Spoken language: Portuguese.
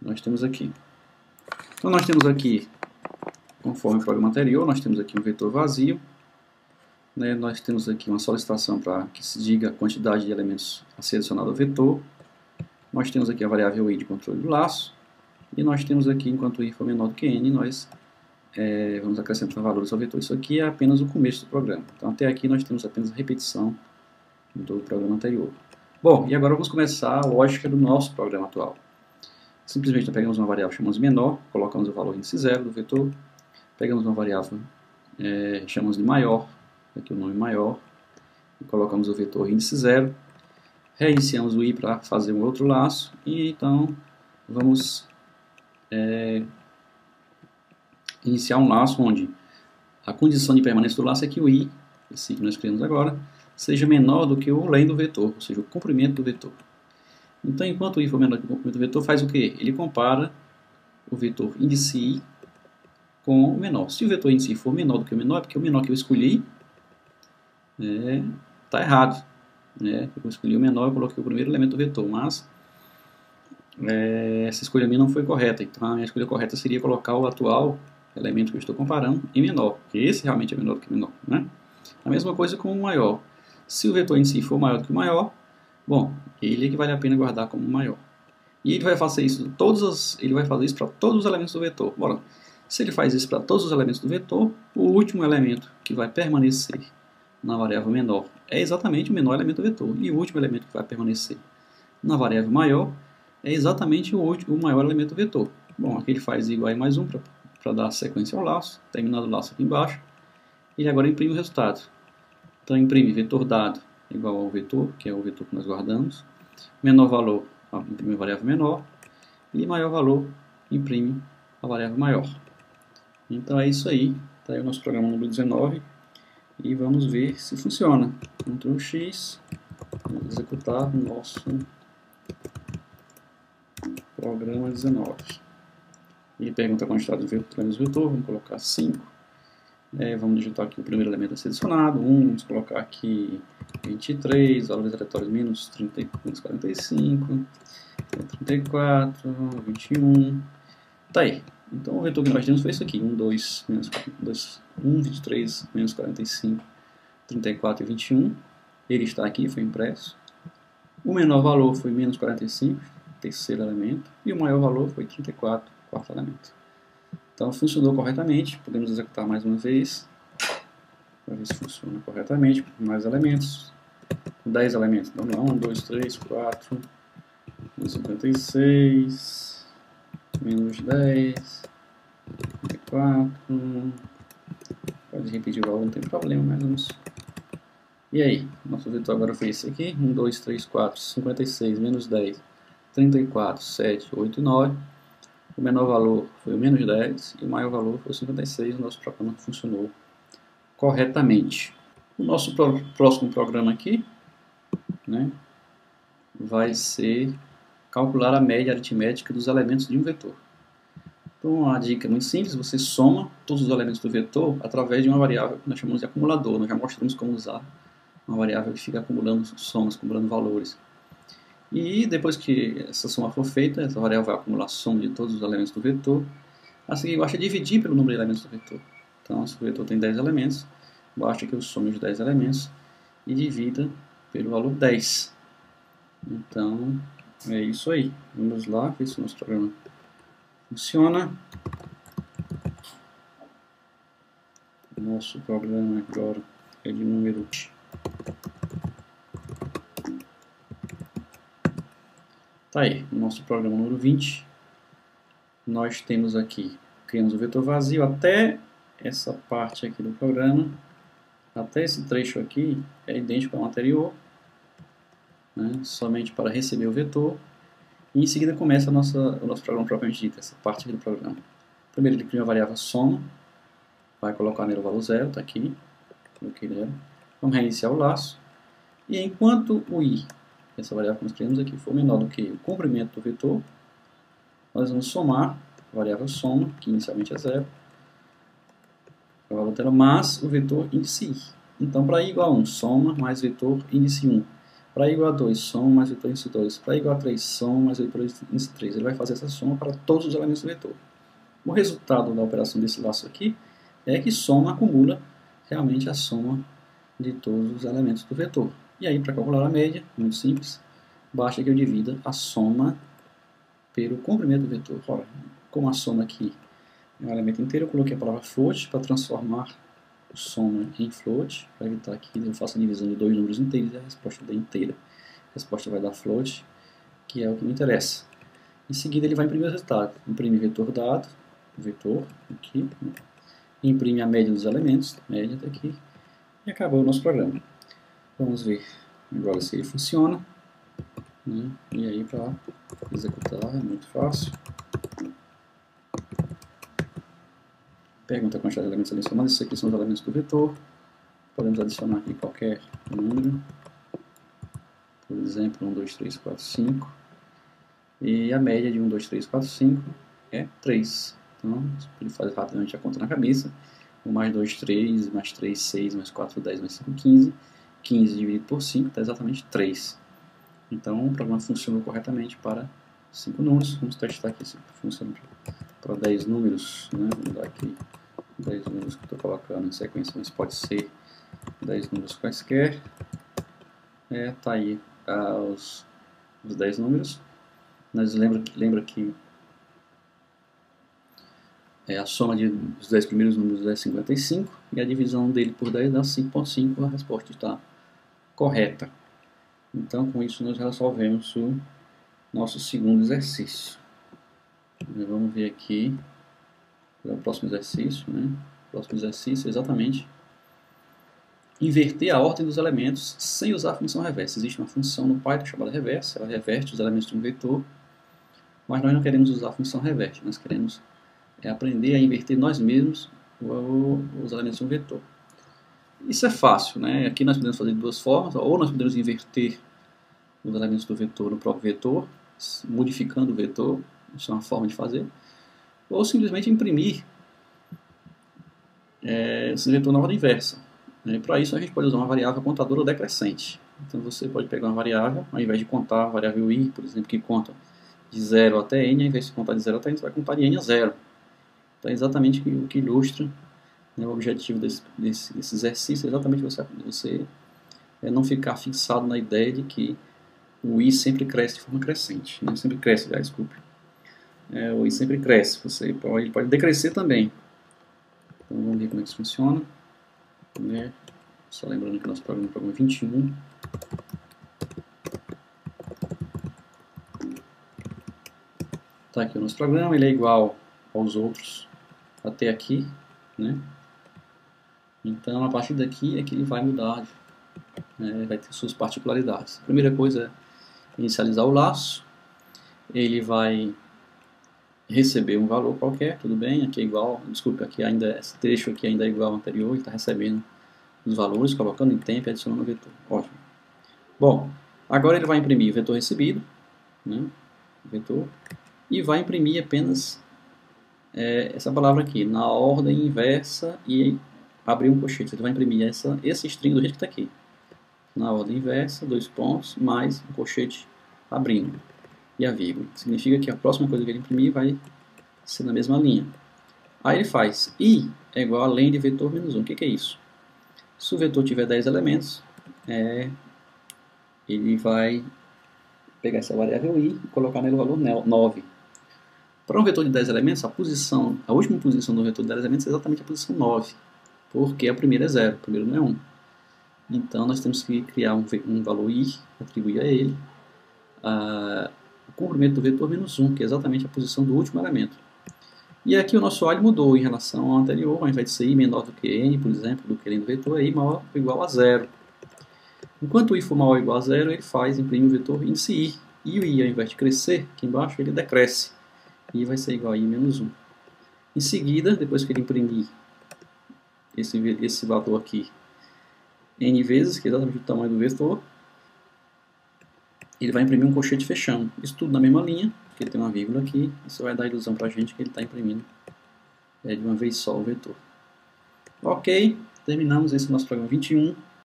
nós temos aqui. Então nós temos aqui, conforme o programa anterior, nós temos aqui um vetor vazio, né? Nós temos aqui uma solicitação para que se diga a quantidade de elementos a ser adicionado ao vetor. Nós temos aqui a variável i de controle do laço, e nós temos aqui, enquanto i for menor do que n, nós vamos acrescentar valores ao vetor. Isso aqui é apenas o começo do programa. Então até aqui nós temos apenas a repetição do programa anterior. Bom, e agora vamos começar a lógica do nosso programa atual. Simplesmente nós pegamos uma variável chamamos de menor, colocamos o valor índice 0 do vetor, pegamos uma variável chamamos de maior, aqui o nome maior, e colocamos o vetor índice 0, reiniciamos o i para fazer um outro laço, e então vamos iniciar um laço onde a condição de permanência do laço é que o i, esse que nós criamos agora, seja menor do que o len do vetor, ou seja, o comprimento do vetor. Então, enquanto o i for menor do que o comprimento do vetor, faz o quê? Ele compara o vetor índice i com o menor. Se o vetor índice i for menor do que o menor, é porque o menor que eu escolhi está errado. Eu escolhi o menor e coloquei o primeiro elemento do vetor, mas essa escolha minha não foi correta. Então, a minha escolha correta seria colocar o atual elemento que eu estou comparando em menor, porque esse realmente é menor do que o menor, né? A mesma coisa com o maior. Se o vetor índice i for maior do que o maior, bom, ele é que vale a pena guardar como maior. E ele vai fazer isso para todos os elementos do vetor. Bora, se ele faz isso para todos os elementos do vetor, o último elemento que vai permanecer na variável menor é exatamente o menor elemento do vetor. E o último elemento que vai permanecer na variável maior é exatamente o maior elemento do vetor. Bom, aqui ele faz igual a mais 1 para dar sequência ao laço, terminado o laço aqui embaixo. E agora imprime o resultado. Então imprime vetor dado igual ao vetor, que é o vetor que nós guardamos. Menor valor, imprime a variável menor. E maior valor, imprime a variável maior. Então é isso aí. Está aí o nosso programa número 19. E vamos ver se funciona. Ctrl X. Vamos executar o nosso programa 19. Ele pergunta a quantidade de elementos do vetor. Vamos colocar 5. Vamos digitar aqui o primeiro elemento a ser adicionado. 1. Vamos colocar aqui 23. Valores aleatórios menos 45. 34. 21. Tá aí. Então o vetor que nós temos foi isso aqui, 1, 2, menos 1, 23, menos 45, 34 e 21. Ele está aqui, foi impresso. O menor valor foi menos 45, terceiro elemento. E o maior valor foi 34, quarto elemento. Então funcionou corretamente. Podemos executar mais uma vez, para ver se funciona corretamente. Mais elementos. 10 elementos. Vamos lá, 1, 2, 3, 4, 56... menos 10, 4, pode repetir o valor, não tem problema, mas vamos. E aí, nosso vetor agora foi esse aqui, 1, 2, 3, 4, 56, menos 10, 34, 7, 8 e 9. O menor valor foi o menos 10 e o maior valor foi o 56, o nosso programa funcionou corretamente. O nosso próximo programa aqui, né, vai ser calcular a média aritmética dos elementos de um vetor. Então, a dica é muito simples, você soma todos os elementos do vetor através de uma variável que nós chamamos de acumulador. Nós já mostramos como usar uma variável que fica acumulando somas, acumulando valores. E depois que essa soma for feita, essa variável vai acumular a soma de todos os elementos do vetor. A seguir, basta dividir pelo número de elementos do vetor. Então, se o vetor tem 10 elementos, basta que eu some os 10 elementos e divida pelo valor 10. Então, é isso aí. Vamos lá ver se o nosso programa funciona. Nosso programa agora é de número... Tá aí, o nosso programa número 20. Nós temos aqui, criamos o vetor vazio até essa parte aqui do programa. Até esse trecho aqui é idêntico ao anterior, né, somente para receber o vetor. E em seguida começa o nosso programa propriamente dito, essa parte aqui do programa. Primeiro ele cria uma variável soma, vai colocar nele o valor 0, está aqui, coloquei nele. Vamos reiniciar o laço. E enquanto o i, essa variável que nós criamos aqui, for menor do que o comprimento do vetor, nós vamos somar a variável soma, que inicialmente é 0, o valor dela, mais o vetor índice i. Então, para i igual a 1, soma mais vetor índice 1. Para igual a 2, soma mais vetor índice 2. Para igual a 3, soma mais vetor índice 3. Ele vai fazer essa soma para todos os elementos do vetor. O resultado da operação desse laço aqui é que soma acumula realmente a soma de todos os elementos do vetor. E aí, para calcular a média, muito simples, basta que eu divida a soma pelo comprimento do vetor. Ora, como a soma aqui é um elemento inteiro, eu coloquei a palavra float para transformar o soma em float, para evitar que eu faça a divisão de dois números inteiros e a resposta dê inteira. A resposta vai dar float, que é o que me interessa. Em seguida, ele vai imprimir o resultado. Imprime vetor dado, vetor aqui, né? Imprime a média dos elementos, média está aqui, e acabou o nosso programa. Vamos ver agora se ele funciona, né? E aí, para executar é muito fácil. Pergunta a quantidade de elementos selecionados. Esses aqui são os elementos do vetor. Podemos adicionar aqui qualquer número. Por exemplo, 1, 2, 3, 4, 5. E a média de 1, 2, 3, 4, 5 é 3. Então, ele faz rapidamente a conta na cabeça. 1 mais 2, 3, mais 3, 6, mais 4, 10, mais 5, 15. 15 dividido por 5 dá exatamente 3. Então, o programa funcionou corretamente para 5 números. Vamos testar aqui se funciona para 10 números, né? Vamos dar aqui 10 números que eu estou colocando em sequência, mas pode ser 10 números quaisquer. Tá aí os 10 números. Mas lembra que a soma dos 10 primeiros números é 55 e a divisão dele por 10 dá 5,5. A resposta está correta. Então, com isso, nós resolvemos o nosso segundo exercício. Vamos ver aqui o próximo exercício, né? O próximo exercício é exatamente inverter a ordem dos elementos sem usar a função reversa. Existe uma função no Python chamada reversa, ela reverte os elementos de um vetor, mas nós não queremos usar a função reverte, nós queremos aprender a inverter nós mesmos os elementos de um vetor. Isso é fácil, né? Aqui nós podemos fazer de duas formas, ou nós podemos inverter os elementos do vetor no próprio vetor, modificando o vetor, isso é uma forma de fazer, ou simplesmente imprimir esse vetor na ordem inversa. Para isso a gente pode usar uma variável contadora ou decrescente. Então você pode pegar uma variável, ao invés de contar a variável i, por exemplo, que conta de 0 até n, ao invés de contar de 0 até n, você vai contar de n a 0. Então é exatamente o que ilustra, né, o objetivo desse exercício, é exatamente você não ficar fixado na ideia de que o i sempre cresce de forma crescente. Né? Sempre cresce, desculpe. O i sempre cresce, ele pode decrescer também. Então vamos ver como é que isso funciona. Só lembrando que nosso programa é o programa 21. Tá aqui o nosso programa, ele é igual aos outros até aqui, né? Então a partir daqui é que ele vai mudar, vai ter suas particularidades. A primeira coisa é inicializar o laço, ele vai receber um valor qualquer, tudo bem, aqui é igual, desculpe, esse trecho aqui ainda é igual ao anterior, ele está recebendo os valores, colocando em tempo e adicionando o vetor. Ótimo. Bom, agora ele vai imprimir o vetor recebido, né, vetor, e vai imprimir apenas essa palavra aqui, na ordem inversa e abrir um colchete. Ele vai imprimir esse string do jeito que está aqui. Na ordem inversa, 2 pontos, mais um colchete abrindo. E a vírgula. Significa que a próxima coisa que ele imprimir vai ser na mesma linha. Aí ele faz i é igual a len de vetor menos 1. O que é isso? Se o vetor tiver 10 elementos, ele vai pegar essa variável i e colocar nele o valor 9. Para um vetor de 10 elementos, a última posição do vetor de 10 elementos é exatamente a posição 9, porque a primeira é 0, o primeiro não é 1. Então nós temos que criar um valor i, atribuir a ele o comprimento do vetor menos 1, que é exatamente a posição do último elemento. E aqui o nosso while mudou em relação ao anterior, ao invés de ser i menor do que n, por exemplo, do que n do vetor, é i maior ou igual a 0. Enquanto o i for maior ou igual a 0, ele imprime o vetor índice i. E o i, ao invés de crescer, aqui embaixo, ele decresce. I vai ser igual a i menos 1. Em seguida, depois que ele imprimir esse valor aqui n vezes, que é exatamente o tamanho do vetor, ele vai imprimir um colchete fechando. Isso tudo na mesma linha, porque tem uma vírgula aqui. Isso vai dar a ilusão para a gente que ele está imprimindo de uma vez só o vetor. Ok, terminamos esse nosso programa 21.